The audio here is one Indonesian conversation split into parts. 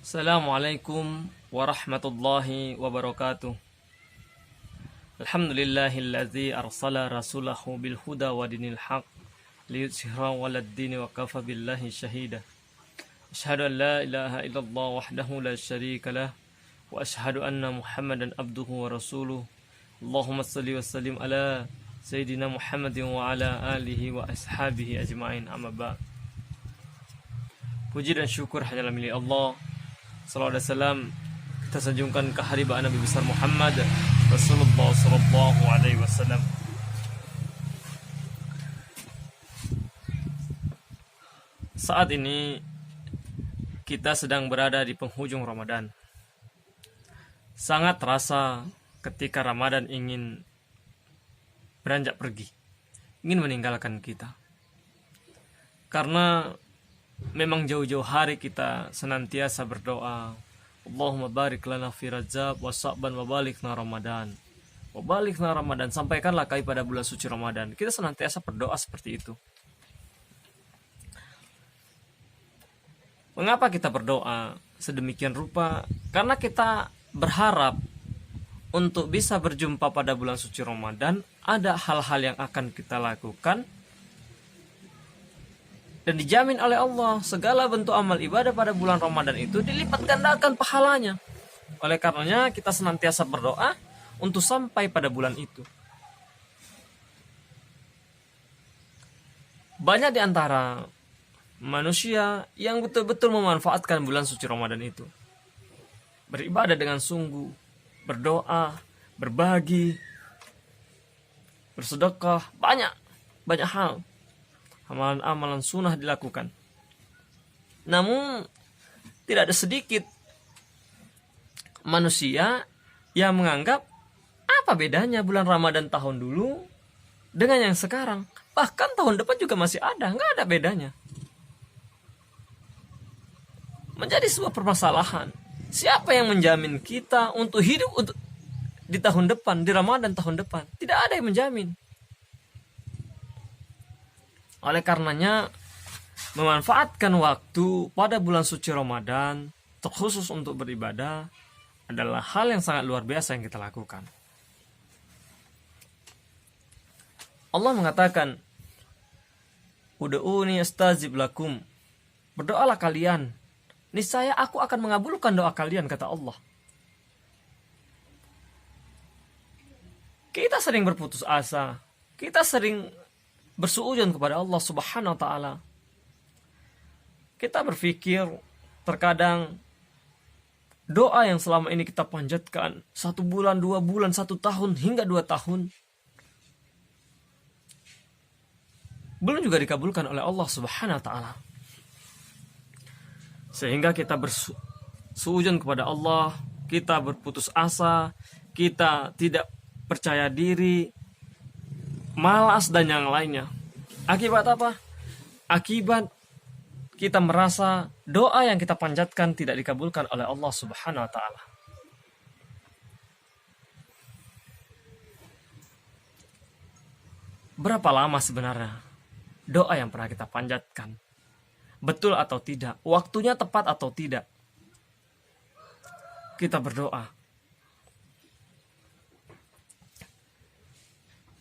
Assalamualaikum warahmatullahi wabarakatuh. Alhamdulillahilladzi arsala rasulahu bil huda wa dinil haq liyudhhirahu 'alad dini wa kafa billahi syahida. Asyhadu an la ilaha illallah wahdahu la syarika lah wa asyhadu anna Muhammadan abduhu wa rasuluh. Allahumma shalli wa sallim ala sayyidina Muhammadin wa ala alihi wa ashabihi ajma'in, amma ba'd. Puji dan syukur hanyalah milik Allah. Salawat dan salam kita sanjungkan ke haribaan Nabi besar Muhammad Rasulullah sallallahu alaihi wasallam. Saat ini kita sedang berada di penghujung Ramadan. Sangat terasa ketika Ramadan ingin beranjak pergi, ingin meninggalkan kita. Karena memang jauh-jauh hari kita senantiasa berdoa, Allahumma barik lana fi Rajab wa Sa'ban wa balighna Ramadan. Wa balighna Ramadan, sampaikanlah kami pada bulan suci Ramadan. Kita senantiasa berdoa seperti itu. Mengapa kita berdoa sedemikian rupa? Karena kita berharap untuk bisa berjumpa pada bulan suci Ramadan, ada hal-hal yang akan kita lakukan dan dijamin oleh Allah segala bentuk amal ibadah pada bulan Ramadan itu dilipat gandakan pahalanya. Oleh karenanya kita senantiasa berdoa untuk sampai pada bulan itu. Banyak di antara manusia yang betul-betul memanfaatkan bulan suci Ramadan itu. Beribadah dengan sungguh, berdoa, berbagi, bersedekah, banyak hal. Amalan-amalan sunnah dilakukan. Namun tidak ada sedikit manusia yang menganggap apa bedanya bulan Ramadan tahun dulu dengan yang sekarang. Bahkan tahun depan juga masih ada, nggak ada bedanya. Menjadi sebuah permasalahan. Siapa yang menjamin kita untuk hidup di tahun depan, di Ramadan tahun depan? Tidak ada yang menjamin. Oleh karenanya, memanfaatkan waktu pada bulan suci Ramadan, terkhusus untuk beribadah, adalah hal yang sangat luar biasa yang kita lakukan. Allah mengatakan, Ud'uni astajib lakum. Berdoalah kalian, niscaya aku akan mengabulkan doa kalian, kata Allah. Kita sering berputus asa, kita sering bersuudzon kepada Allah Subhanahu wa ta'ala. Kita berpikir terkadang doa yang selama ini kita panjatkan 1 bulan, 2 bulan, 1 tahun hingga 2 tahun belum juga dikabulkan oleh Allah Subhanahu wa ta'ala. Sehingga kita bersuudzon kepada Allah, kita berputus asa, kita tidak percaya diri, malas dan yang lainnya. Akibat apa? Akibat kita merasa doa yang kita panjatkan tidak dikabulkan oleh Allah Subhanahu wa ta'ala. Berapa lama sebenarnya doa yang pernah kita panjatkan? Betul atau tidak? Waktunya tepat atau tidak? Kita berdoa.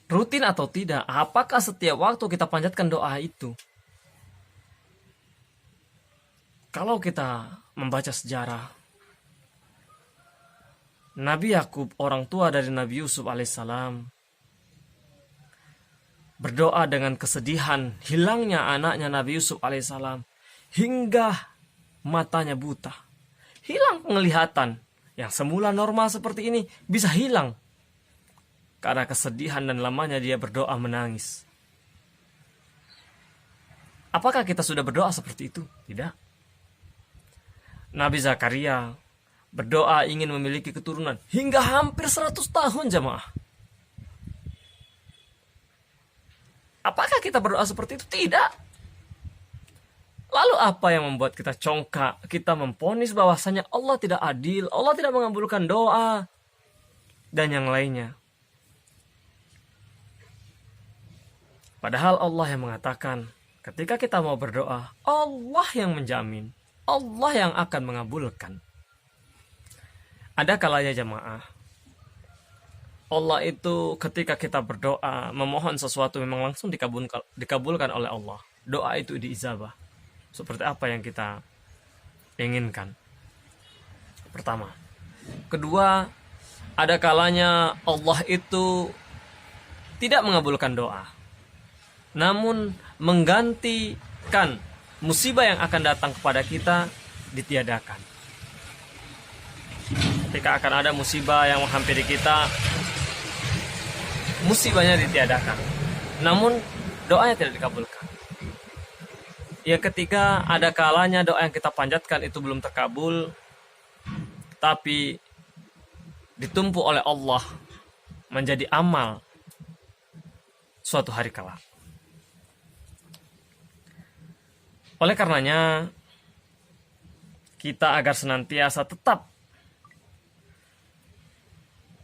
Rutin atau tidak? Apakah setiap waktu kita panjatkan doa itu? Kalau kita membaca sejarah, Nabi Yakub, orang tua dari Nabi Yusuf alaihissalam, berdoa dengan kesedihan hilangnya anaknya Nabi Yusuf alaihissalam hingga matanya buta. Hilang penglihatan. Yang semula normal seperti ini bisa hilang. Karena kesedihan dan lamanya dia berdoa menangis. Apakah kita sudah berdoa seperti itu? Tidak. Nabi Zakaria berdoa ingin memiliki keturunan hingga hampir 100 tahun jamaah. Apakah kita berdoa seperti itu? Tidak. Lalu apa yang membuat kita congkak? Kita memvonis bahwasanya Allah tidak adil, Allah tidak mengabulkan doa, dan yang lainnya. Padahal Allah yang mengatakan, ketika kita mau berdoa, Allah yang menjamin. Allah yang akan mengabulkan. Ada kalanya jamaah, Allah itu ketika kita berdoa, memohon sesuatu memang langsung dikabulkan oleh Allah. Doa itu diijabah. Seperti apa yang kita inginkan. Pertama. Kedua, ada kalanya Allah itu tidak mengabulkan doa, namun menggantikan musibah yang akan datang kepada kita ditiadakan. Ketika akan ada musibah yang menghampiri kita, musibahnya ditiadakan, namun doanya tidak dikabulkan. Yang ketiga, ada kalanya doa yang kita panjatkan itu belum terkabul, tapi ditumpuk oleh Allah menjadi amal suatu hari kelak. Oleh karenanya, kita agar senantiasa tetap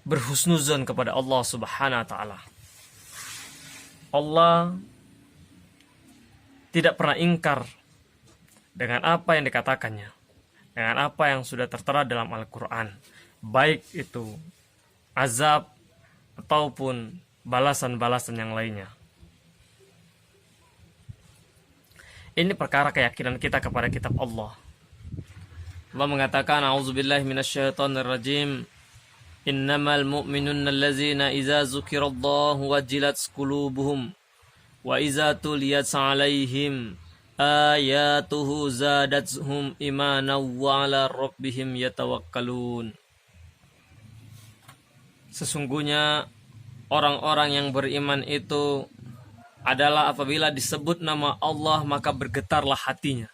berhusnuzon kepada Allah Subhanahu wa taala. Allah tidak pernah ingkar dengan apa yang dikatakannya, dengan apa yang sudah tertera dalam Al-Quran, baik itu azab ataupun balasan-balasan yang lainnya. Ini perkara keyakinan kita kepada kitab Allah. Allah mengatakan, a'udzubillahi minasyaitonirrajim, innamal mu'minuna allazina idza dzukirallahu wajilat qulubuhum wa iza tuliyat 'alaihim ayatuhu zadatuhum imanan wa 'ala rabbihim yatawakkalun. Sesungguhnya orang-orang yang beriman itu adalah apabila disebut nama Allah maka bergetarlah hatinya.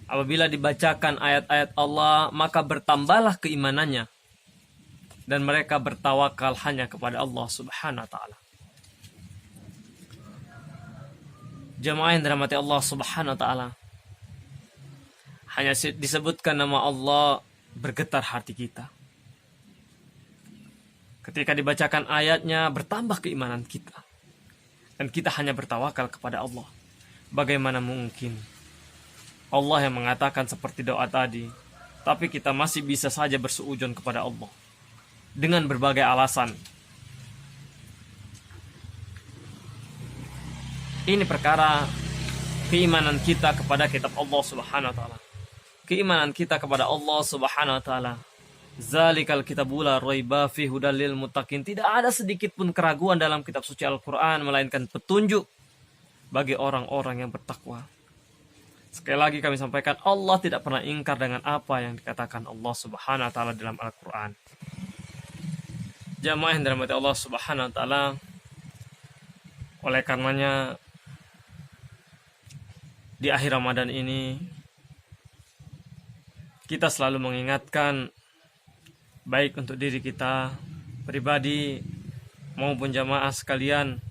Apabila dibacakan ayat-ayat Allah maka bertambahlah keimanannya, dan mereka bertawakal hanya kepada Allah Subhanahu wa taala. Jamaah yang dirahmati Allah Subhanahu wa taala, hanya disebutkan nama Allah bergetar hati kita. Ketika dibacakan ayatnya bertambah keimanan kita, dan kita hanya bertawakal kepada Allah. Bagaimana mungkin Allah yang mengatakan seperti doa tadi, tapi kita masih bisa saja bersuudzon kepada Allah dengan berbagai alasan. Ini perkara keimanan kita kepada kitab Allah Subhanahu wa taala. Keimanan kita kepada Allah Subhanahu wa taala. Zalikal kitabul la raiba fihi hudal lil muttaqin. Tidak ada sedikit pun keraguan dalam kitab suci Al-Qur'an, melainkan petunjuk bagi orang-orang yang bertakwa. Sekali lagi kami sampaikan, Allah tidak pernah ingkar dengan apa yang dikatakan Allah Subhanahu wa taala dalam Al-Qur'an. Jamaah yang dirahmati Allah Subhanahu wa taala, oleh karenanya di akhir Ramadan ini kita selalu mengingatkan, baik untuk diri kita pribadi maupun jamaah sekalian,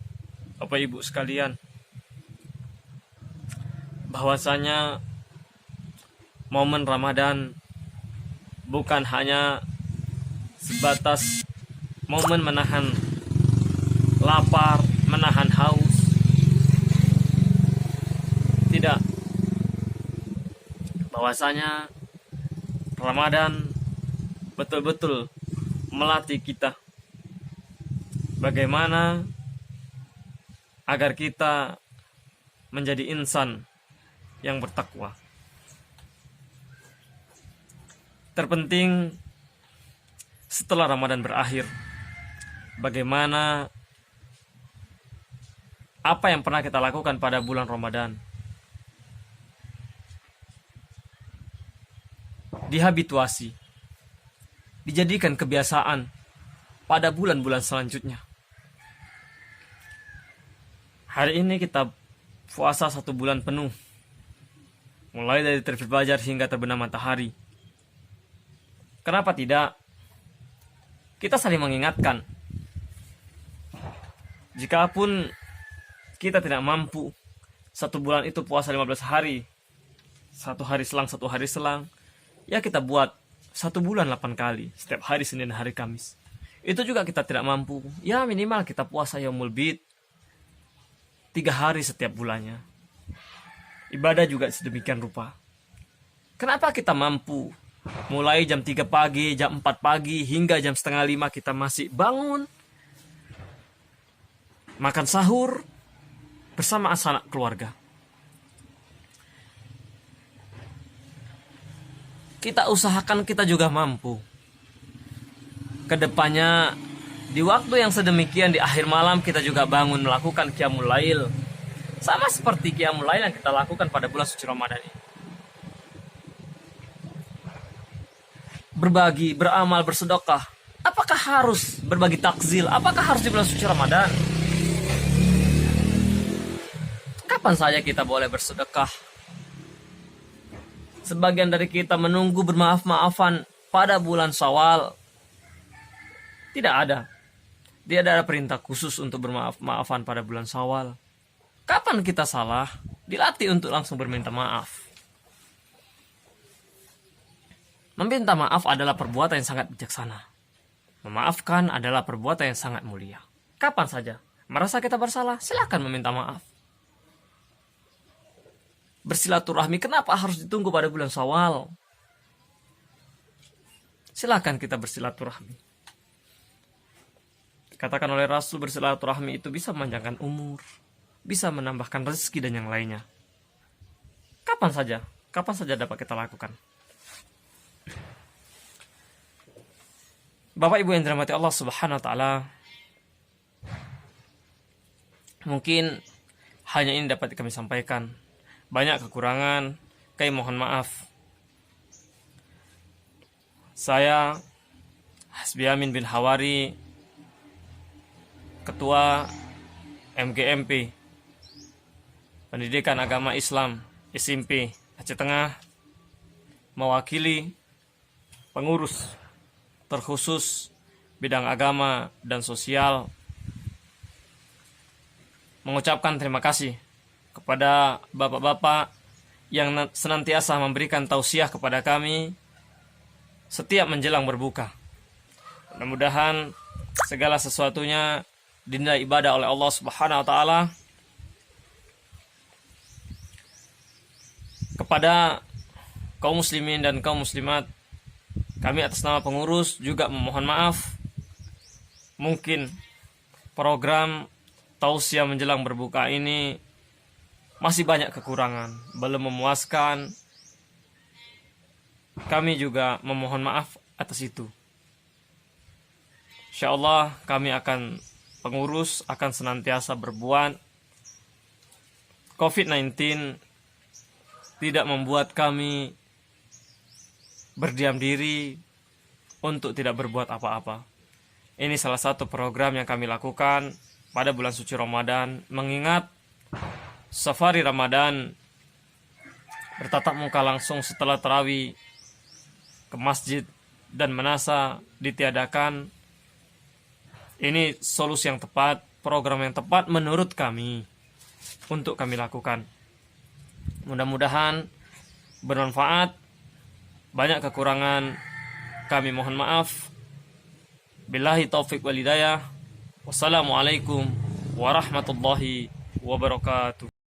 Bapak Ibu sekalian, bahwasanya momen Ramadan bukan hanya sebatas momen menahan lapar, menahan haus. Tidak. Bahwasanya Ramadan betul-betul melatih kita bagaimana agar kita menjadi insan yang bertakwa. Terpenting setelah Ramadan berakhir, bagaimana apa yang pernah kita lakukan pada bulan Ramadan dihabituasi, dijadikan kebiasaan pada bulan-bulan selanjutnya. Hari ini kita puasa 1 bulan penuh, mulai dari terbit fajar hingga terbenam matahari. Kenapa tidak? Kita saling mengingatkan. Jikapun kita tidak mampu 1 bulan itu puasa 15 hari, 1 hari selang, 1 hari selang, ya kita buat 1 bulan 8 kali, setiap hari Senin, hari Kamis. Itu juga kita tidak mampu, ya minimal kita puasa yaumul bid 3 hari setiap bulannya. Ibadah juga sedemikian rupa. Kenapa kita mampu? Mulai jam 3 pagi, jam 4 pagi, hingga jam setengah 5 kita masih bangun. Makan sahur bersama anak keluarga. Kita usahakan kita juga mampu. Kedepannya, di waktu yang sedemikian di akhir malam kita juga bangun melakukan qiyamul lail. Sama seperti qiyamul lail yang kita lakukan pada bulan suci Ramadan ini. Berbagi, beramal, bersedekah. Apakah harus berbagi takzil? Apakah harus di bulan suci Ramadan? Kapan saja kita boleh bersedekah? Sebagian dari kita menunggu bermaaf-maafan pada bulan Syawal. Tidak ada. Tidak ada perintah khusus untuk bermaaf-maafan pada bulan Syawal. Kapan kita salah, dilatih untuk langsung berminta maaf. Meminta maaf adalah perbuatan yang sangat bijaksana. Memaafkan adalah perbuatan yang sangat mulia. Kapan saja merasa kita bersalah, silakan meminta maaf. Bersilaturahmi kenapa harus ditunggu pada bulan Syawal? Silakan kita bersilaturahmi. Katakan oleh Rasul, bersilaturahmi itu bisa memanjangkan umur, bisa menambahkan rezeki dan yang lainnya. Kapan saja dapat kita lakukan. Bapak Ibu yang dirahmati Allah Subhanahu wa taala, mungkin hanya ini dapat kami sampaikan. Banyak kekurangan, kami mohon maaf. Saya Hasbi Amin bin Hawari, Ketua MGMP Pendidikan Agama Islam SMP Aceh Tengah, mewakili pengurus terkhusus bidang agama dan sosial, mengucapkan terima kasih kepada bapak-bapak yang senantiasa memberikan tausiah kepada kami setiap menjelang berbuka. Mudah-mudahan segala sesuatunya dinilai ibadah oleh Allah Subhanahu wa taala. Kepada kaum muslimin dan kaum muslimat, kami atas nama pengurus juga memohon maaf. Mungkin program tausiah menjelang berbuka ini masih banyak kekurangan, belum memuaskan. Kami juga memohon maaf atas itu. Insyaallah pengurus akan senantiasa berbuat. COVID-19 tidak membuat kami berdiam diri untuk tidak berbuat apa-apa. Ini salah satu program yang kami lakukan pada bulan suci Ramadan, mengingat safari Ramadan, bertatap muka langsung setelah tarawih ke masjid dan menasa ditiadakan. Ini solusi yang tepat, program yang tepat menurut kami untuk kami lakukan. Mudah-mudahan bermanfaat. Banyak kekurangan, kami mohon maaf. Billahi taufiq wal hidayah. Wassalamualaikum warahmatullahi wabarakatuh.